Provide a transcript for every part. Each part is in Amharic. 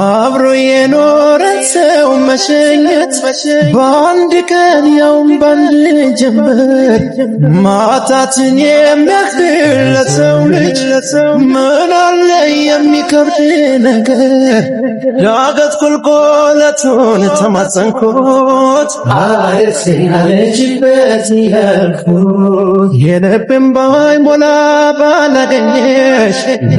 አብሮ የኖረን ሰው መሸኘት በአንድ ቀን ያውም ባንድ ጀንበር ማጣትን የሚያክል ለሰው ልጅ ምን አለ የሚከብድ ነገር ዳገት ቁልቁለቱን ተማጸንኩት አርሴና ልጅበት ያልኩት የልቤን ባይሞላ ባላገኘሽ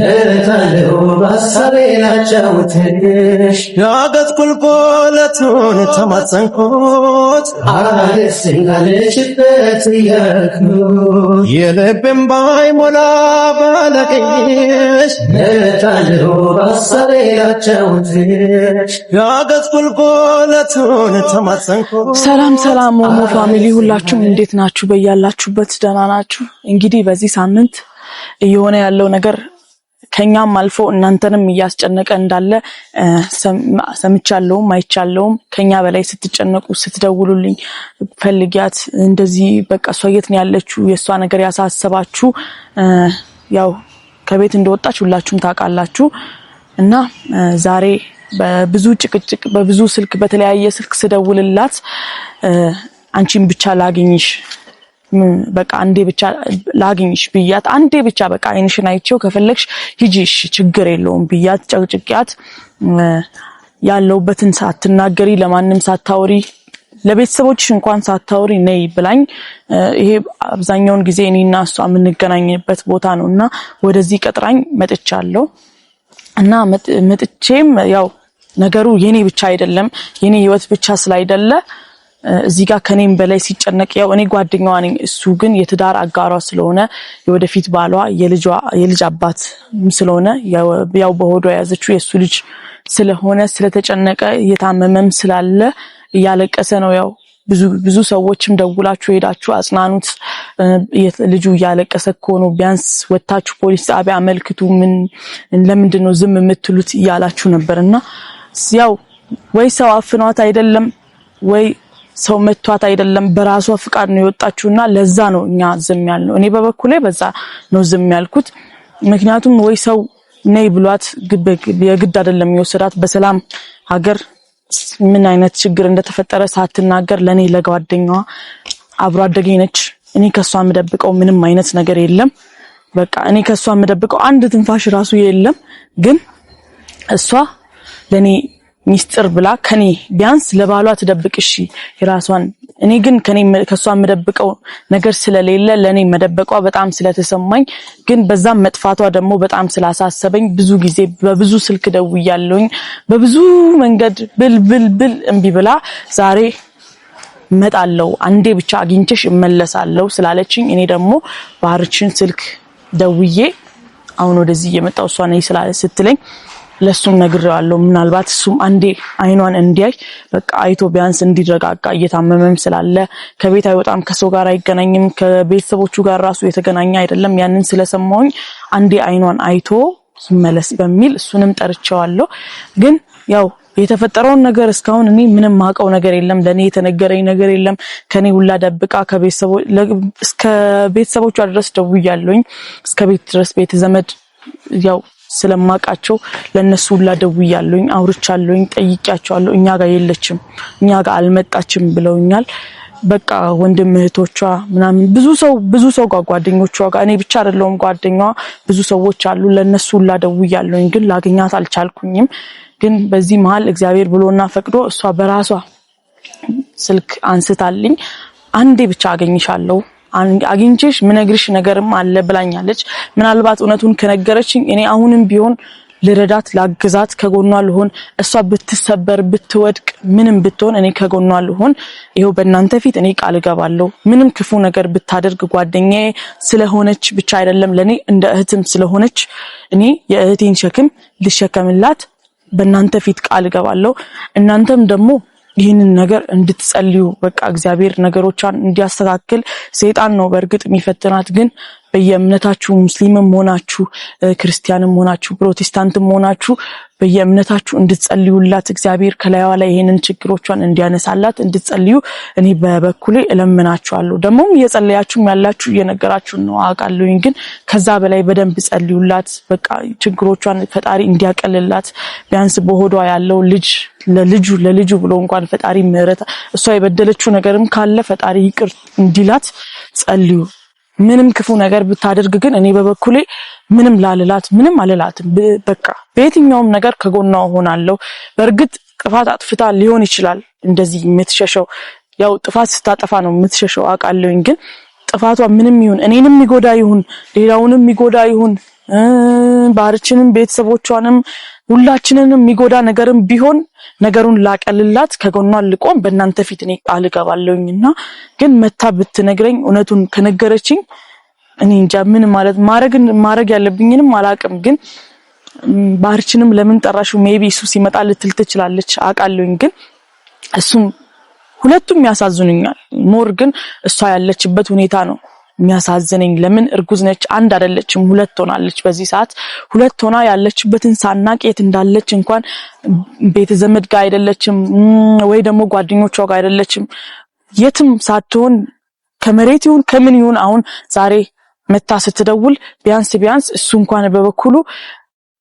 እታለው ባሳቤ ላጫውትሽ ዳገት ቁልቁለቱን ተማጸንኩት አርሴና ልጅበት ያልኩት የልቤን ባይሞላ ባላገኘሽ እታለው ባሳቤ ላጫውትሽ ዳገት ቁልቁለቱን ተማጸንኩት። ሰላም ሰላም ሞሞ ፋሚሊ ሁላችሁም እንዴት ናችሁ? በያላችሁበት ደህና ናችሁ? እንግዲህ በዚህ ሳምንት እየሆነ ያለው ነገር ከኛም አልፎ እናንተንም እያስጨነቀ እንዳለ ሰምቻለሁ አይቻለሁም። ከኛ በላይ ስትጨነቁ ስትደውሉልኝ ፈልጊያት እንደዚህ በቃ እሷ የት ነው ያለችው የሷ ነገር ያሳሰባችሁ ያው ከቤት እንደወጣች ሁላችሁም ታውቃላችሁ። እና ዛሬ በብዙ ጭቅጭቅ በብዙ ስልክ በተለያየ ስልክ ስደውልላት አንቺን ብቻ ላግኝሽ በቃ አንዴ ብቻ ላግኝሽ ብያት አንዴ ብቻ በቃ አይንሽን አይቼው ከፈለግሽ ሂጂሽ ችግር የለውም ብያት ጨቅጭቂያት ያለውበትን ሳትናገሪ ለማንም ሳታወሪ ለቤተሰቦችሽ እንኳን ሳታወሪ ነይ ብላኝ ይሄ አብዛኛውን ጊዜ እኔና እሷ የምንገናኝበት ቦታ ነውና ወደዚህ ቀጥራኝ መጥቻለሁ። እና መጥቼም ያው ነገሩ የኔ ብቻ አይደለም የኔ ህይወት ብቻ ስላይደለ እዚህ ጋር ከኔም በላይ ሲጨነቅ ያው እኔ ጓደኛዋ ነኝ እሱ ግን የትዳር አጋሯ ስለሆነ የወደፊት ባሏ የልጅ አባት ስለሆነ ያው በሆዷ ያዘችው የሱ ልጅ ስለሆነ ስለተጨነቀ የታመመም ስላለ እያለቀሰ ነው። ያው ብዙ ሰዎችም ደውላችሁ ሄዳችሁ አጽናኑት ልጁ እያለቀሰ ነው ቢያንስ ወጣችሁ ፖሊስ ጣቢያ አመልክቱ ምን ለምንድነው ዝም የምትሉት እያላችሁ ነበርና ያው ወይ ሰው አፍኗት አይደለም ወይ ሰው መቷት አይደለም በራሷ ፍቃድ ነው የወጣችውና ለዛ ነው እኛ ዝም ያልነው። እኔ በበኩሌ በዛ ነው ዝም ያልኩት። ምክንያቱም ወይ ሰው ነይ ብሏት የግድ አይደለም የወሰዳት በሰላም ሀገር ምን አይነት ችግር እንደተፈጠረ ሳትናገር ለኔ ለጓደኛዋ አብሮ አደገኝ ነች። እኔ ከሷ መደብቀው ምንም አይነት ነገር የለም። በቃ እኔ ከሷ መደብቀው አንድ ትንፋሽ ራሱ የለም። ግን እሷ ለኔ ሚስጥር ብላ ከኔ ቢያንስ ለባሏ ተደብቅሽ የራሷን እኔ ግን ከሷ መደብቀው ነገር ስለሌለ ለኔ መደበቋ በጣም ስለተሰማኝ ግን በዛም መጥፋቷ ደግሞ በጣም ስላሳሰበኝ ብዙ ጊዜ በብዙ ስልክ ደውያለሁኝ በብዙ መንገድ ብል እምቢ ብላ ዛሬ መጣለው አንዴ ብቻ አግኝቼሽ እመለሳለሁ ስላለችኝ እኔ ደግሞ ባህርችን ስልክ ደውዬ አሁን ወደዚህ የመጣው እሷ ነኝ ስትለኝ ለሱም ነግሬዋለሁ። ምናልባት እሱም አንዴ አይኗን እንዲያይ በቃ አይቶ ቢያንስ እንዲረጋጋ እየታመመም ስላለ ከቤት አይወጣም ከሰው ጋር አይገናኝም ከቤተሰቦቹ ጋር ራሱ የተገናኘ አይደለም ያንን ስለሰማሁኝ አንዴ አይኗን አይቶ ይመለስ በሚል እሱንም ጠርቼዋለሁ። ግን ያው የተፈጠረው ነገር እስካሁን እኔ ምንም ማቀው ነገር የለም ለኔ የተነገረኝ ነገር የለም። ከኔ ሁላ ደብቃ እስከ ቤተሰቦቿ ድረስ ደውያለሁኝ እስከ ቤት ድረስ ቤተ ዘመድ ያው ስለማቃቸው ለነሱ ሁላ ደውያለሁኝ አውርቻለሁኝ ጠይቂያቸዋለሁ እኛ ጋር የለችም እኛ ጋር አልመጣችም ብለውኛል። በቃ ወንድም እህቶቿ ምናምን ብዙ ሰው ጋር ጓደኞቿ ጋር እኔ ብቻ አይደለሁም ጓደኛዋ ብዙ ሰዎች አሉ ለነሱ ሁላ ደውያለሁኝ ግን ላገኛት አልቻልኩኝም። ግን በዚህ መሃል እግዚአብሔር ብሎና ፈቅዶ እሷ በራሷ ስልክ አንስታልኝ አንዴ ብቻ አገኝሻለሁ አግኝቼሽ ምነግርሽ ነገርም አለ ብላኛለች። ምናልባት እውነቱን ከነገረችኝ እኔ አሁንም ቢሆን ልረዳት ላግዛት ከጎኗ ልሆን እሷ ብትሰበር ብትወድቅ ምንም ብትሆን እኔ ከጎኗ ልሆን ይሄው በእናንተ ፊት እኔ ቃል ገባለሁ። ምንም ክፉ ነገር ብታደርግ ጓደኛዬ ስለሆነች ብቻ አይደለም ለኔ እንደ እህትም ስለሆነች እኔ የእህቴን ሸክም ልሸከምላት በእናንተ ፊት ቃል ገባለሁ። እናንተም ደግሞ ይህንን ነገር እንድትጸልዩ በቃ እግዚአብሔር ነገሮቿን እንዲያስተካክል ሰይጣን ነው በርግጥ የሚፈትናት ግን በየእምነታችሁ ሙስሊምም ሆናችሁ ክርስቲያንም ሆናችሁ ፕሮቴስታንትም ሆናችሁ በየእምነታችሁ እንድትጸልዩላት እግዚአብሔር ከላይዋ ላይ ይሄንን ችግሮቿን እንዲያነሳላት እንድትጸልዩ እኔ በበኩሌ እለምናችኋለሁ። ደሞም እየጸለያችሁም ያላችሁ እየነገራችሁ ነው አውቃለሁኝ። ግን ከዛ በላይ በደንብ ጸልዩላት። በቃ ችግሮቿን ፈጣሪ እንዲያቀልላት ቢያንስ በሆዷ ያለው ልጅ ለልጁ ብሎ እንኳን ፈጣሪ ምህረት እሷ የበደለችው ነገርም ካለ ፈጣሪ ይቅር እንዲላት ጸልዩ። ምንም ክፉ ነገር ብታደርግ ግን እኔ በበኩሌ ምንም ላልላት ምንም አልላትም። በቃ በየትኛውም ነገር ከጎኗ ሆናለሁ። በእርግጥ ጥፋት አጥፍታ ሊሆን ይችላል እንደዚህ የምትሸሸው። ያው ጥፋት ስታጠፋ ነው የምትሸሸው አውቃለሁኝ። ግን ጥፋቷ ምንም ይሁን እኔንም ይጎዳ ይሁን ሌላውንም ይጎዳ ይሁን ባርችንም ቤተሰቦቿንም ሁላችንንም የሚጎዳ ነገርም ቢሆን ነገሩን ላቀልላት ከጎኗ ልቆም በእናንተ ፊት እኔ ቃል ገባለሁኝና ግን መታ ብትነግረኝ እውነቱን ከነገረችኝ እኔ እንጃ ምን ማለት ማረግ ያለብኝንም አላቅም። ግን ባርችንም ለምን ጠራሽው ሜቢ እሱ ሲመጣ ልትል ትችላለች አውቃለሁኝ። ግን እሱም ሁለቱም ያሳዝኑኛል። ሞር ግን እሷ ያለችበት ሁኔታ ነው የሚያሳዝነኝ። ለምን እርጉዝ ነች፣ አንድ አይደለችም ሁለት ሆናለች። በዚህ ሰዓት ሁለት ሆና ያለችበትን ሳናቅ የት እንዳለች እንኳን ቤተ ዘመድ ጋር አይደለችም ወይ ደግሞ ጓደኞቿ ጋር አይደለችም። የትም ሳትሆን ከመሬት ይሁን ከምን ይሁን አሁን ዛሬ መታ ስትደውል ቢያንስ እሱ እንኳን በበኩሉ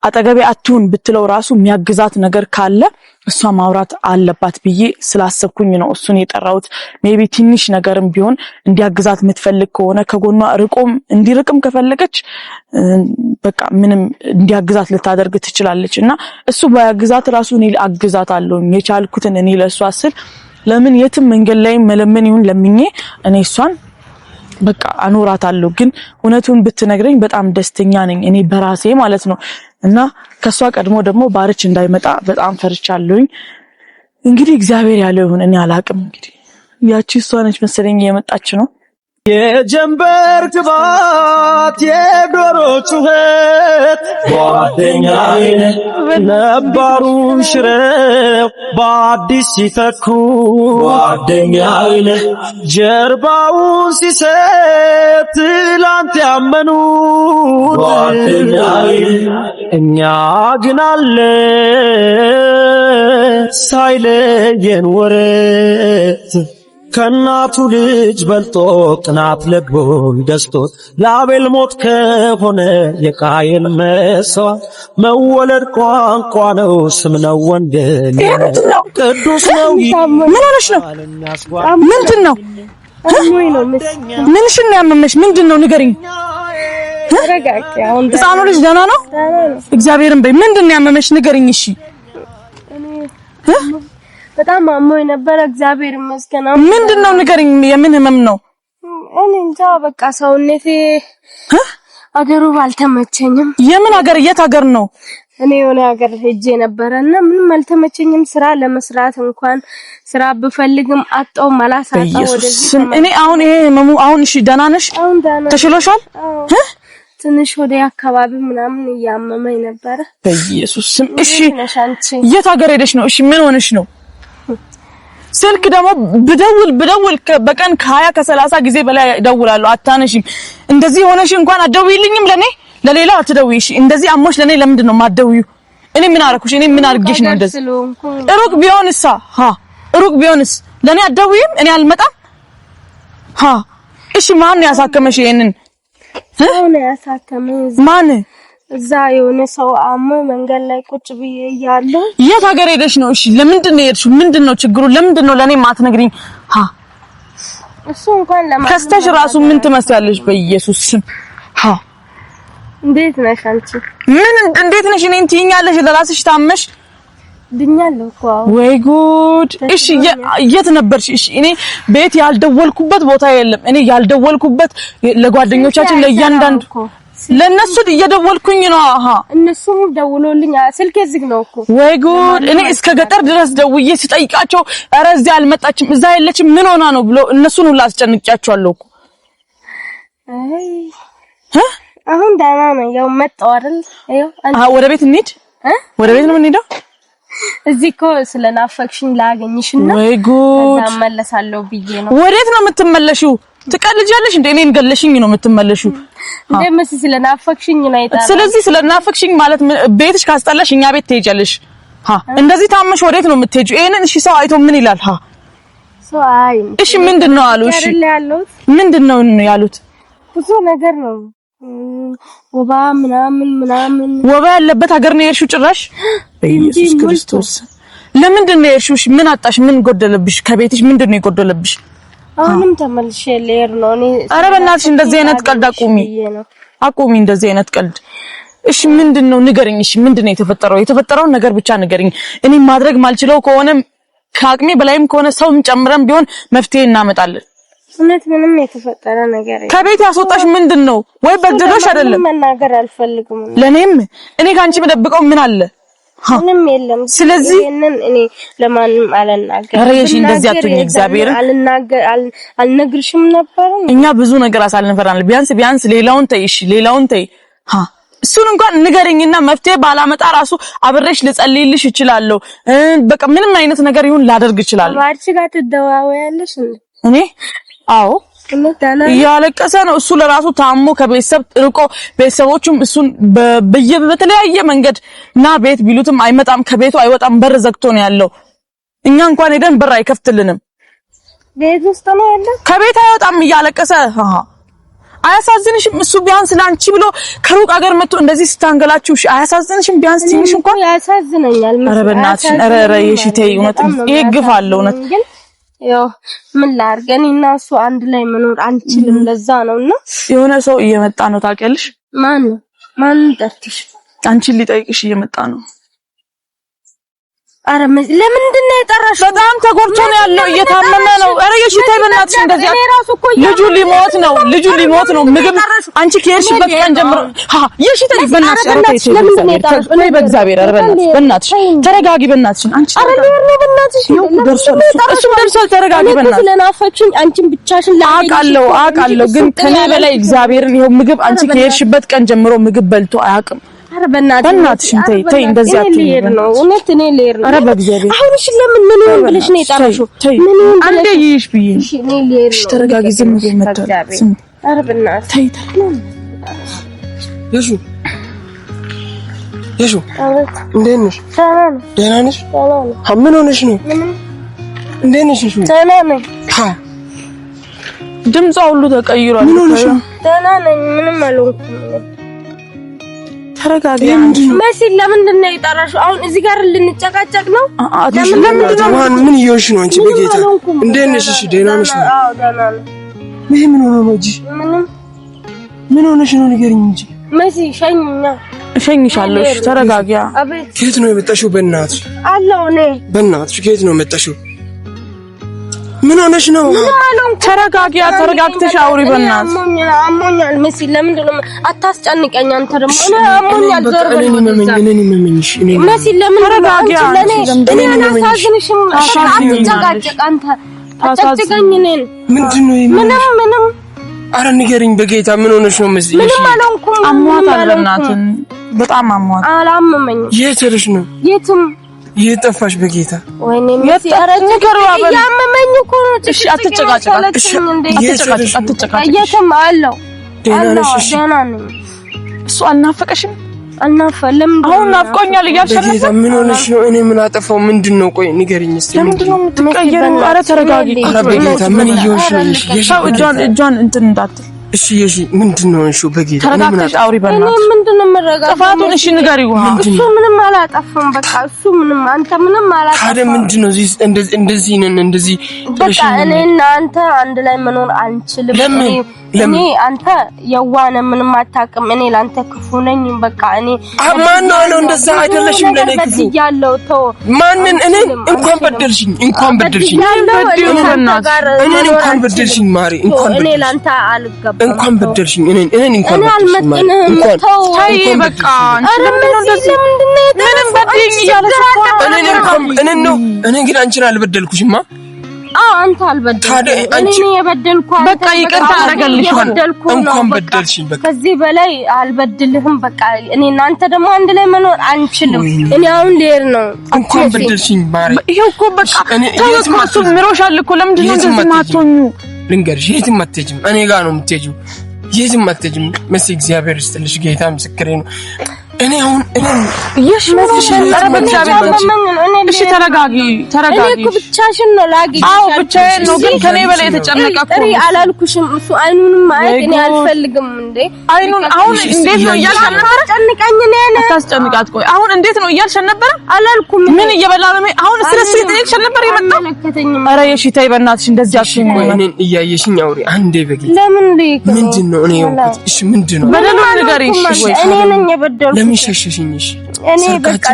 አጠገቤ አትሁን ብትለው ራሱ የሚያግዛት ነገር ካለ እሷ ማውራት አለባት ብዬ ስላሰብኩኝ ነው እሱን የጠራሁት። ሜቢ ትንሽ ነገርም ቢሆን እንዲያግዛት የምትፈልግ ከሆነ ከጎኗ እንዲርቅም ከፈለገች በቃ ምንም እንዲያግዛት ልታደርግ ትችላለች። እና እሱ ባያግዛት ራሱ እኔ አግዛታለሁ የቻልኩትን እኔ ለሷ ስል ለምን የትም መንገድ ላይ መለመን ይሁን ለምኜ እኔ እሷን በቃ አኖራታለሁ። ግን እውነቱን ብትነግረኝ በጣም ደስተኛ ነኝ እኔ በራሴ ማለት ነው። እና ከሷ ቀድሞ ደግሞ ባርች እንዳይመጣ በጣም ፈርቻለሁኝ። እንግዲህ እግዚአብሔር ያለው ይሁን እኔ አላቅም። እንግዲህ ያቺ እሷ ነች መሰለኝ የመጣች ነው። የጀንበር ግባት የዶሮ ጩኸት ጓደኛዬ ነባሩን ሽረው በአዲስ ሲተኩ ጓደኛዬ ጀርባውን ሲሰጥ ትላንት ያመኑት ጓደኛዬ እኛ ግን አለ ሳይለየን ወረት ከናቱ ልጅ በልጦ ቅናት ለቦን ደስቶት ለአቤል ሞት ከሆነ የቃየል መስዋዕት መወለድ ቋንቋ ነው ስም ነው ወንጌል ቅዱስ ነው። ምን ሆነሽ ነው? ምንድነው? ምንሽን ነው ያመመሽ? ምንድነው ንገሪኝ። ህፃኑ ልጅ ደህና ነው? እግዚአብሔርን በይ። ምንድነው ያመመሽ ንገሪኝ። እሺ በጣም አሞኝ ነበር። እግዚአብሔር ይመስገን። ምንድነው ንገሪኝ። የምን ህመም ነው? እኔ እንጃ በቃ ሰውነቴ አገሩ ባልተመቸኝም። የምን ሀገር? የት ሀገር ነው? እኔ የሆነ ሀገር ሄጄ ነበርና ምንም አልተመቸኝም። ስራ ለመስራት እንኳን ስራ ብፈልግም አጣው ማላሳጣው ወደዚህ እኔ አሁን ይሄ ህመሙ አሁን እሺ ደህና ነሽ? ተሽሎሻል? ትንሽ ወደ አካባቢ ምናምን እያመመኝ ነበር። በኢየሱስ ስም እሺ የት ሀገር ሄደሽ ነው? እሺ ምን ሆነሽ ነው? ስልክ ደግሞ ብደውል በቀን ከ20 ከ30 ጊዜ በላይ ደውላለሁ አታነሺም። እንደዚህ ሆነሽ እንኳን አትደውይልኝም ለኔ ለሌላ አትደውይሽ። እንደዚህ አሞሽ ለኔ ለምንድን ነው የማትደውይው? እኔ ምን አደረኩሽ? እኔ ምን አድርጌሽ ነው እንደዚህ? ሩቅ ቢሆንስ ሩቅ ቢሆንስ ለኔ አትደውይም? እኔ አልመጣም። እሺ ማን ያሳከመሽ? ይሄንን ማን ያሳከመሽ? ማን እዛ የሆነ ሰው አሞ መንገድ ላይ ቁጭ ብዬ እያለሁ። የት ሀገር ሄደሽ ነው? እሺ ለምንድን ነው የሄድሽው? ምንድነው ችግሩ? ለምንድን ነው ለኔ ማትነግሪኝ? እሱ እንኳን ከስተሽ ራሱ ምን ትመስያለሽ? በኢየሱስ ስም እንዴት ነሽ አንቺ? ምን እንዴት ነሽ? እኔን ትይኛለሽ? ለራስሽ ታመሽ? ድኛለሁ እኮ። ወይ ጉድ! እሺ የት ነበርሽ? እሺ እኔ ቤት ያልደወልኩበት ቦታ የለም። እኔ ያልደወልኩበት ለጓደኞቻችን ለእያንዳንዱ ለነሱ እየደወልኩኝ ነው። እነሱም ደውሎልኝ ስልኬ ዝግ ነው እኮ። ወይ ጉድ! እኔ እስከ ገጠር ድረስ ደውዬ ሲጠይቃቸው ኧረ እዚህ አልመጣችም እዛ የለችም ምን ሆና ነው ብሎ እነሱን ሁሉ አስጨንቂያቸዋለሁ እኮ። አሁን ደህና ነው። ያው መጣው አይደል? ወደ ቤት እንሂድ። ወደ ቤት ነው የምንሄደው። እዚህ እኮ ስለናፈቅሽኝ ላገኝሽና ወይ ጉድ! እዛ መለሳለሁ ብዬ ነው። ወዴት ነው የምትመለሺው? ትቀልጃለሽ እንዴ? እኔን ገለሽኝ ነው የምትመለሺው? እንደምስ ስለናፈቅሽኝ ነው አይጣራ። ስለዚህ ስለናፈቅሽኝ ማለት ቤትሽ ካስጠላሽ እኛ ቤት ትሄጃለሽ። እንደዚህ ታመሽ ወዴት ነው የምትሄጂው? ይሄንን እሺ ሰው አይቶ ምን ይላል? ሰው አይ እሺ ምንድነው አሉ? እሺ ምንድነው ያሉት? ብዙ ነገር ነው። ወባ ምናምን ወባ ያለበት ሀገር ነው የሄድሽው ጭራሽ? ኢየሱስ ክርስቶስ ለምንድን ነው የሄድሽው? ምን አጣሽ? ምን ጎደለብሽ? ከቤትሽ ምንድነው የጎደለብሽ? አሁንም ተመልሼ ልሄድ ነው እኔ። ኧረ በእናትሽ እንደዚህ አይነት ቀልድ አቁሚ እንደዚህ አይነት ቀልድ። እሺ ምንድነው ንገረኝ። እሺ ምንድነው የተፈጠረውን ነገር ብቻ ንገረኝ። እኔ ማድረግ ማልችለው ከሆነ ከአቅሜ በላይም ከሆነ ሰውም ጨምረን ቢሆን መፍትሄ እናመጣለን። እውነት ምንም የተፈጠረ ነገር የለም። ከቤት ያስወጣሽ ምንድነው? ወይ በድሎሽ አይደለም? መናገር አልፈልግም። ለኔም እኔ ካንቺ መደብቀው ምን አለ? ምንም የለም። ስለዚህ እኔ ለማንም አልናገርም። ኧረ እሺ እንደዚህ አትሁኝ። እግዚአብሔር አልነግርሽም ነበር። እኛ ብዙ ነገር አሳልፈናል። ቢያንስ ሌላውን ተይ። እሺ ሌላውን ተይ። እሱን እንኳን ንገረኝና መፍትሄ ባላመጣ ራሱ አብሬሽ ልጸልይልሽ እችላለሁ። በቃ ምንም አይነት ነገር ይሁን ላደርግ እችላለሁ። ባርቺ ጋር ትደዋወያለሽ እንዴ? እኔ አዎ እያለቀሰ ነው እሱ ለራሱ ታሞ ከቤተሰብ ርቆ ቤተሰቦቹም እሱን በተለያየ መንገድ ና ቤት ቢሉትም አይመጣም፣ ከቤቱ አይወጣም፣ በር ዘግቶ ነው ያለው። እኛ እንኳን ሄደን በር አይከፍትልንም። ቤት ውስጥ ነው ያለው፣ ከቤት አይወጣም እያለቀሰ። አያሳዝንሽም? እሱ ቢያንስ ላንቺ ብሎ ከሩቅ ሀገር መጥቶ እንደዚህ ስታንገላችሁ አያሳዝንሽም? ቢያንስ ትንሽ እንኳን ያሳዝነኛል። ኧረ በእናትሽ ኧረ የሽቴይ እውነት ይግፋል እውነት። ያው ምን ላድርገን እና እሱ አንድ ላይ መኖር አንችልም። ለዛ ነውና የሆነ ሰው እየመጣ ነው ታውቂያለሽ? ማን ጠርተሽ? አንቺን ሊጠይቅሽ እየመጣ ነው። አረ ለምንድን ነው የጠራሽ? በጣም ተጎድቶ ነው ያለው፣ እየታመመ ነው። አረ የሽታይ በእናትሽ እንደዚህ ልጁ ሊሞት ነው። ምግብ አንቺ ከሄድሽበት ቀን ጀምሮ የሽታይ በእናትሽ አረ ተይ በእግዚአብሔር አረ በእናትሽ ተረጋጊ በእናትሽ አንቺ አረ በእናትሽ ደርሷል ተረጋጊ በእናትሽ። ስለናፈቅሽኝ አንቺን ብቻሽን አውቃለሁ ግን ከኔ በላይ እግዚአብሔርን ይሄው ምግብ አንቺ ከሄድሽበት ቀን ጀምሮ ምግብ በልቶ አያውቅም። አረ በእናትሽ ተይ እንደዚህ አትይኝ ነው። እውነት እኔ ልሄድ ነው። አረ በእግዚአብሔር አሁን እሺ ለምን ምን ይሆን ብለሽ ነው የጠራሽው? ምን ይሆን አንዴ ይይሽ ብዬ እሺ እኔ ልሄድ ነው። ተረጋጊ ዝም ብዬ መጣሁ። አረ በእናትሽ ተይ የሹ እንዴት ነሽ? ደህና ነሽ? ምን ሆነሽ ነው? እንዴት ነሽ? ደህና ነኝ። ድምጿ ሁሉ ተቀይሯል። ምን ሆነሽ ነው? ደህና ነኝ። ምንም አልሆንኩም። ተረጋጊ። መሲል ለምንድን ነው የጠራሽው? አሁን እዚህ ጋር ልንጨቃጨቅ ነው? ምን እየሆንሽ ነው አንቺ? በጌታ እንዴት ነሽ? እሺ ደህና ነሽ? አዎ ደህና ነኝ። ይሄ ምን ሆነ ነው? እጂ ምን ሆነሽ ነው? ንገሪኝ እንጂ መሲ። ሸኝኛ። እሸኝሻለሁ። እሺ ተረጋጊ። ከየት ነው የመጣሽው? በእናትሽ አለው እኔ በእናትሽ ከየት ነው የመጣሽው? ምን ሆነሽ ነው? ተረጋግተሽ አውሪ በእናትሽ። አሞኛል መሲ። ለምንድን ነው አታስጨንቀኝ? አንተ ደግሞ አሞኛል ዘር እኔ መሲ ለምን ተረጋጊ? እኔ አላሳዝንሽም። አትጨቃጨቅ አንተ አትጨቃጨቀኝ። እኔን ምንድን ነው ምንም አረ ንገሪኝ በጌታ ምን ሆነሽ ነው መሲ? ምንም አልሆንኩም። አሟታል በእናትህ በጣም አሟታል። አላመመኝም። የት ሄደሽ ነው? የትም የጠፋሽ በጌታ ወይኔ መሲ ያመመኝ እኮ ነው። እሺ አትጨቃጨቅ። የትም አለው ደህና ነሽ? ደህና ነኝ። እሱ አልናፈቀሽም? አልናፈለም። አሁን ናፍቆኛል እያልሽ በጌታ ምን ሆነሽ ነው? እኔ ምን አጠፋው? ምንድነው? ቆይ ንገሪኝ እስቲ። ለምንድነው የምትቀየረው? አረ ተረጋጊ። አረ በጌታ ምን እየሆንሽ ነው? የሻው እጇን እንትን እንዳትል። እሺ ምንድነው? እሺ በጌታ ተረጋግተሽ አውሪ በእናትሽ። እኔ ምንድነው የምረጋጋው? ጥፋቱን እሺ ንገሪው። እሱ ምንም አላጠፋም። በቃ እሱ ምንም አንተ ምንም አላጠፋም። ታዲያ ምንድነው እንደዚህ ነን እንደዚህ በቃ እኔና አንተ አንድ ላይ መኖር አንችልም። እኔ አንተ የዋነ ምንም አታውቅም። እኔ ላንተ ክፉ ነኝ። በቃ እኔ ማን ነው እንደዛ አይደለሽም። ለኔ ክፉ ያለው ተው ማንን? እኔ እንኳን በደልሽኝ እንኳን በደልሽኝ ማሪ እንኳን እኔ ላንተ አልገባም። እንኳን በደልሽኝ እኔን እንኳን አልመጥንህም። ተው ታይ በቃ ምንም በደልኝ እያለሽ እኔ ግን አንቺን አልበደልኩሽማ። አንተ አልበደልኩም። እኔ የበደልኩ በቃ ይቅርታ አደረገልሻለሁ። እንኳን በደልሽኝ። በቃ ከዚህ በላይ አልበድልህም። በቃ እኔ እናንተ ደግሞ አንድ ላይ መኖር አንችልም። እኔ አሁን ልሄድ ነው። እንኳን በደልሽኝ ማሪ። ይሄው እኮ በቃ ተወጥቶ ምሮሻል እኮ። ለምንድን ነው እንደዚህ ማትሆኙ? ልንገርሽ፣ የትም አትሄጂም። እኔ ጋር ነው የምትሄጂው። የትም አትሄጂም መሲ እግዚአብሔር ይስጥልሽ ጌታ ምስክሬ ነው እኔ አሁን እሺ ተረጋጊ እኔ ብቻሽን ነው ላጊ አዎ ብቻዬን ነው ግን ከኔ በላይ የተጨነቀ እኮ ነው አላልኩሽም እሱ አይኑንም ማየት እኔ አልፈልግም እንዴ አይኑን አሁን እንዴት ነው እያልሽ ነበር ጨንቀኝ ነኝ አታስጨንቃት ቆይ አሁን እንዴት ነው እያልሽ ነበር አላልኩም ምን እየበላ ነው አሁን ስለሱ እየጠየቅሽ ነበር የመጣው ኧረ እሺ ተይ በእናትሽ እንደዚህ አትሽኝ እኔን እያየሽኝ አውሪ አንዴ በጌታ ለምን ልክ ምንድነው እኔ እሺ ምንድነው በደሉ ንገሪኝ እሺ ወይ እኔ ነኝ የበደልኩ ለምን ሸሸሽኝሽ እኔ በቃ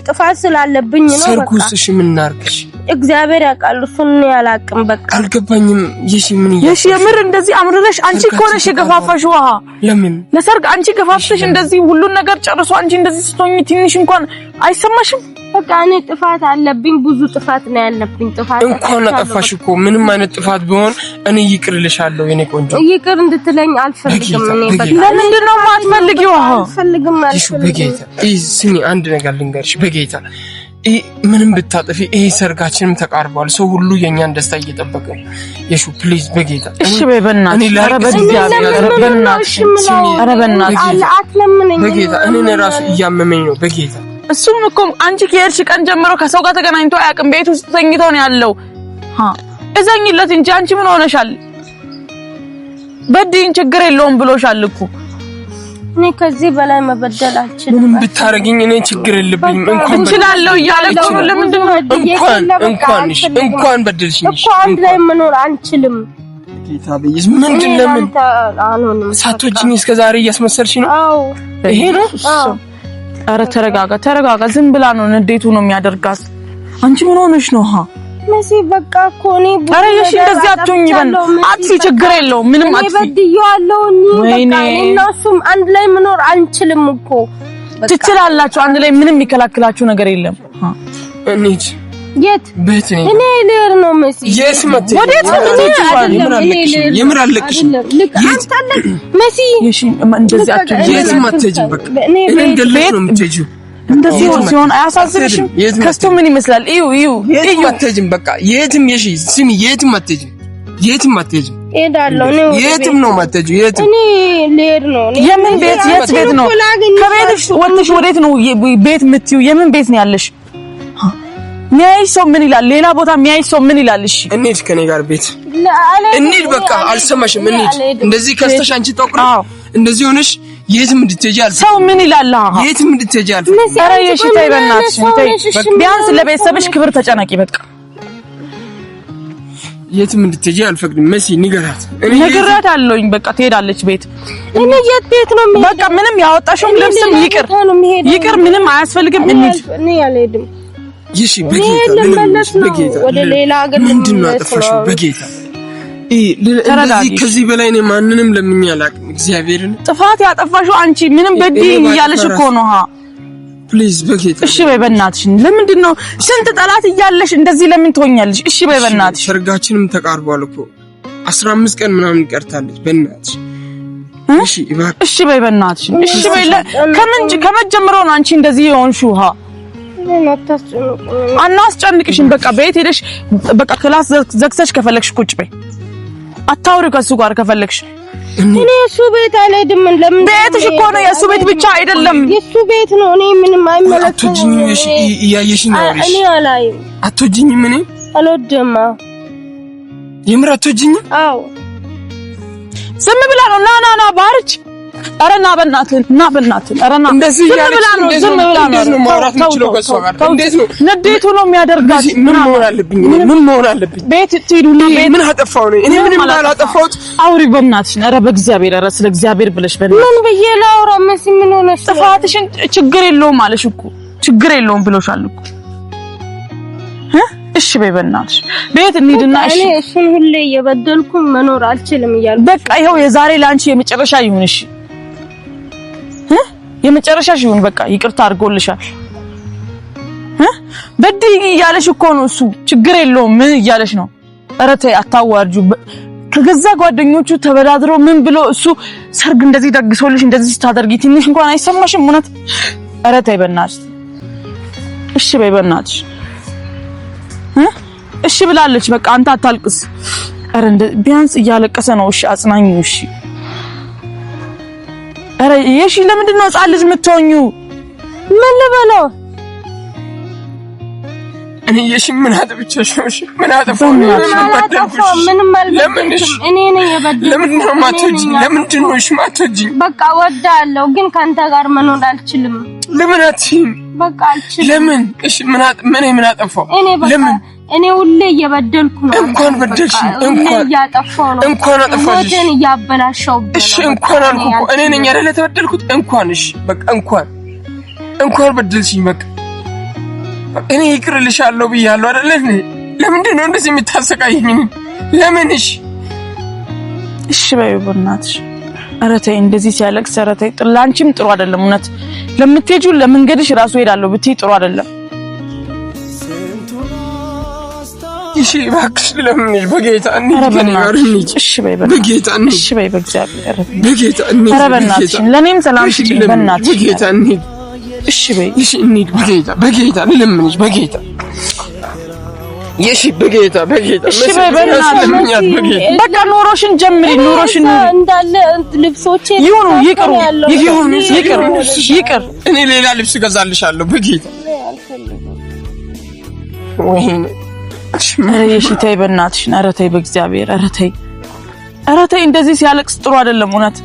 ጥፋት ስላለብኝ ነው በቃ ሰርጉስሽ ምን እናርግሽ እግዚአብሔር ያውቃል እሱን ያላቅም በቃ አልገባኝም የሺ ምን የሺ የምር እንደዚህ አምርረሽ አንቺ ኮነሽ ገፋፋሽ ውሃ ለምን ለሰርግ አንቺ ገፋፍሽ እንደዚህ ሁሉን ነገር ጨርሶ አንቺ እንደዚህ ስትሆኚ ትንሽ እንኳን አይሰማሽም በቃ እኔ ጥፋት አለብኝ ብዙ ጥፋት ነው ያለብኝ ጥፋት እንኳን አጠፋሽ እኮ ምንም አይነት ጥፋት ቢሆን እኔ ይቅርልሻለሁ የኔ ቆንጆ ይቅር እንድትለኝ አልፈልግም እኔ በቃ ለምንድን ነው የማትፈልጊው አልፈልግም በጌታ ስሚ አንድ ነገር ልንገርሽ በጌታ ምንም ብታጠፊ ይሄ ሰርጋችንም ተቃርቧል ሰው ሁሉ የኛን ደስታ እየጠበቀ የሹ ፕሊዝ በጌታ እሺ በእናትሽ ኧረ በእናትሽ ኧረ በእናትሽ አትለምነኝ በጌታ እኔ ራሱ እያመመኝ ነው በጌታ እሱም እኮ አንቺ ከሄድሽ ቀን ጀምሮ ከሰው ጋር ተገናኝቶ አያውቅም ቤት ውስጥ ተኝቶ ነው ያለው እዘኝለት እንጂ አንቺ ምን ሆነሻል በዲን ችግር የለውም ብሎሻል እኮ እኔ ከዚህ በላይ መበደል አልችልም ምንም ብታረጊኝ እኔ ችግር የለብኝም እንኳን እንችላለው እያለች ነው ለምንድን ነው እንኳን በደልሽኝ እኮ አንድ ላይ መኖር አንችልም ጌታ በይስ ምንድን ለምን ሳቶችኝ እስከዛሬ እያስመሰልሽ ነው አዎ ይሄ ነው ኧረ ተረጋጋ ዝም ብላ ነው ንዴቱ ነው የሚያደርጋት አንቺ ምን ሆነሽ ነው መሲ በቃ እኮ እኔ ኧረ እሺ እንደዚህ አትሆኚ አጥፊ ችግር የለውም ምንም አጥፊ በድዬዋለሁ እኔ በቃ እነሱም አንድ ላይ መኖር አንችልም እኮ ትችላላችሁ አንድ ላይ ምንም የሚከላክላችሁ ነገር የለም እንሂድ የት ቤት ነኝ እኔ ልሄድ ነው መሲ የት መጥተሽ ወዴት የምር አለቅሽ የት መሲ እሺ እንደዚህ አትሆኚ የት መጥተሽ በቃ እኔ እንደለሽ ነው የምትሄጂው እንደዚህ ሲሆን አያሳዝንሽም ከስቶ ምን ይመስላል እዩ የት መጥተሽ በቃ የትም የሺ ስሚ የትም መጥተሽ እሄዳለሁ ነው የትም ነው መጥተሽ የትም እኔ ልሄድ ነው የምን ቤት የት ቤት ነው ከቤትሽ ወጥተሽ ወዴት ነው ቤት የምትይው የምን ቤት ነው ያለሽ ሚያይ ሰው ምን ይላል ሌላ ቦታ ሚያይ ሰው ምን ይላል እሺ እንሂድ ከኔ ጋር ቤት እንሂድ በቃ አልሰማሽም እንሂድ እንደዚህ ከስተሽ አንቺ ተቆራ እንደዚህ ሆነሽ የትም እንድትሄጂ አልፈ ሰው ምን ይላል የትም እንድትሄጂ አልፈ ኧረ የሺ ተይ በእናትሽ ተይ ቢያንስ ለቤተሰብሽ ክብር ተጨነቂ በቃ የትም እንድትሄጂ አልፈቅድም መሲ ንገራት ንገራት አለኝ በቃ ትሄዳለች ቤት እኔ የት ቤት ነው በቃ ምንም ያወጣሽው ልብስም ይቅር ምንም አያስፈልግም እንሂድ እኔ አልሄድም ይሺ በጌታ ወደ ሌላ ሀገር ምንድነው አጠፋሽው በጌታ ለዚህ ከዚህ በላይ ነው ማንንም ለምኛ አላቅም እግዚአብሔርን ጥፋት ያጠፋሽው አንቺ ምንም በዲን እያለሽ እኮ ነው ፕሊዝ በጌታ እሺ በይ በእናትሽ ለምንድን ነው ስንት ጠላት እያለሽ እንደዚህ ለምን ትሆኛለሽ እሺ በይ በእናትሽ ሰርጋችንም ተቃርቧል እኮ 15 ቀን ምናምን ቀርታለች በእናትሽ እሺ በይ በእናትሽ እሺ በይ ከመጀመሪያው ነው አንቺ እንደዚህ የሆንሽው አናስጨንቅሽም በቃ ቤት ሄደሽ በቃ ክላስ ዘግተሽ ከፈለግሽ ቁጭ በይ አታውሪ ከሱ ጋር ከፈለግሽ እኔ እሱ ቤት አልሄድም ለምን ቤትሽ እኮ ነው የሱ ቤት ብቻ አይደለም የሱ ቤት ነው እኔ ምንም አይመለከተኝም እሺ እያየሽኝ ነው እኔ አላይም አትወጂኝም እኔ አልወድም የምር አትወጂኝም አዎ ዝም ብላ ነው ና ባርች ኧረ ና በእናትህ ኧረ ና እንደዚህ ዝም ብላ ነው ማውራት የምችለው ከሷ ጋር እንዴት ነው ንዴቱ ነው የሚያደርጋት ምን መሆን አለብኝ ቤት ትሄዱና ቤት ምን አጠፋው ነው እኔ ምንም ባላጠፋሁት አውሪ በእናትሽ ኧረ በእግዚአብሔር ኧረ ስለ እግዚአብሔር ብለሽ በእናትሽ ምን ብዬ ላውራ መሲ ምን ሆነሽ ጥፋትሽን ችግር የለውም አለሽ እኮ ችግር የለውም ብሎሻል እኮ እሺ በይ በእናትሽ ቤት እንሂድና እሺ እኔ እሱን ሁሌ እየበደልኩ መኖር አልችልም እያልኩ በቃ ይኸው የዛሬ ላንቺ የመጨረሻ ይሁን እሺ የመጨረሻሽ ይሁን በቃ ይቅርታ አድርጎልሻል በድይ እያለሽ እኮ ነው እሱ ችግር የለውም ምን እያለሽ ነው ኧረ ተይ አታዋርጁ ከገዛ ጓደኞቹ ተበዳድረው ምን ብሎ እሱ ሰርግ እንደዚህ ደግሶልሽ እንደዚህ ስታደርጊ ትንሽ እንኳን አይሰማሽም እውነት ኧረ ተይ በእናትሽ እሺ በይ በእናትሽ እሺ ብላለች በቃ አንተ አታልቅስ ኧረ ቢያንስ እያለቀሰ ነው እሺ አጽናኙ እሺ ኧረ የሺ ለምንድን ነው ህፃን ልጅ የምትሆኙ? ምን ልበለው? እኔ የሺ ምን አጥብቼሽ ነው? እሺ ምን አጠፋሁ? ምንም አልበደልኩም። እኔ ነኝ የበደልኩት። ለምንድን ነው የማትወጂኝ? ለምንድን ነው እሺ የማትወጂኝ? በቃ እወዳለሁ፣ ግን ካንተ ጋር መኖር አልችልም። ለምን አትይም? በቃ አልችልም። ለምን? እሺ ምን አጠፋሁ? ለምን? እኔ ሁሌ እየበደልኩ ነው። እንኳን በደልሽኝ፣ እንኳን እያጠፋሁ ነው። እንኳን አጠፋሽ። ሞትን እያበላሸው። እሺ እንኳን አልኩ እኮ እኔ ነኝ አይደል የተበደልኩት? እንኳን እሺ በቃ እንኳን በደልሽኝ። በቃ እኔ ይቅርልሻለሁ ብያለሁ አይደል? ለምንድን ነው እንደዚህ የምታሰቃየኝ? ለምን? እሺ በይው በእናትሽ። ኧረ ተይ እንደዚህ ሲያለቅስ ኧረ ተይ። ላንቺም ጥሩ አይደለም። እውነት ለምትሄጂው ለመንገድሽ ራሱ ሄዳለሁ ብትይ ጥሩ አይደለም። እሺ እባክሽ ለምንሽ በጌታ እንሂድ። እሺ በይ በጌታ እንሂድ። እሺ በይ በእግዚአብሔር በጌታ እንሂድ። ኧረ በእናትሽ ለኔም ሰላም ስጪኝ በእናትሽ በጌታ እንሂድ። እሺ በይ እሺ እንሂድ በጌታ ለምንሽ በጌታ የሺ በጌታ እሺ በይ በእናትሽ በቃ ኑሮሽን ጀምሪ። ኑሮሽን እንዳለ ልብሶቼ ይሁኑ ይቅር። እኔ ሌላ ልብስ እገዛልሻለሁ በጌታ ወይኔ እሺ ተይ በእናትሽ። ኧረ ተይ በእግዚአብሔር ኧረ ተይ እንደዚህ ሲያለቅስ ጥሩ አይደለም። እውነት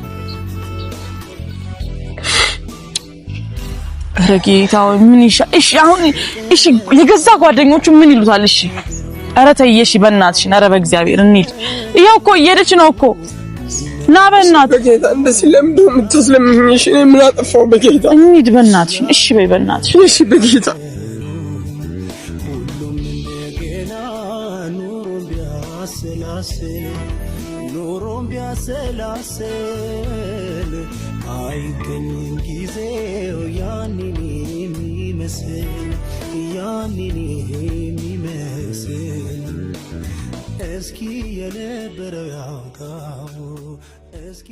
ኧረ ጌታ ምን እሺ አሁን እሺ የገዛ ጓደኞቹ ምን ይሉታል? እሺ ኧረ ተይ እሺ በእናትሽ። ኧረ በእግዚአብሔር እንሂድ። ይኸው እኮ እየሄደች ነው እኮ ና በእናትሽ በጌታ እንደዚህ ለምንድን ነው የምታስለምኝ? እሺ እኔ ምን አጠፋሁ? በጌታ እንሂድ በእናትሽ። እሺ በይ በእናትሽ። እሺ በጌታ ኑሮም ቢያሰላስል አይገኝም ጊዜው ያንን የሚመስል እስኪ የነበረው ያውቃው እስኪ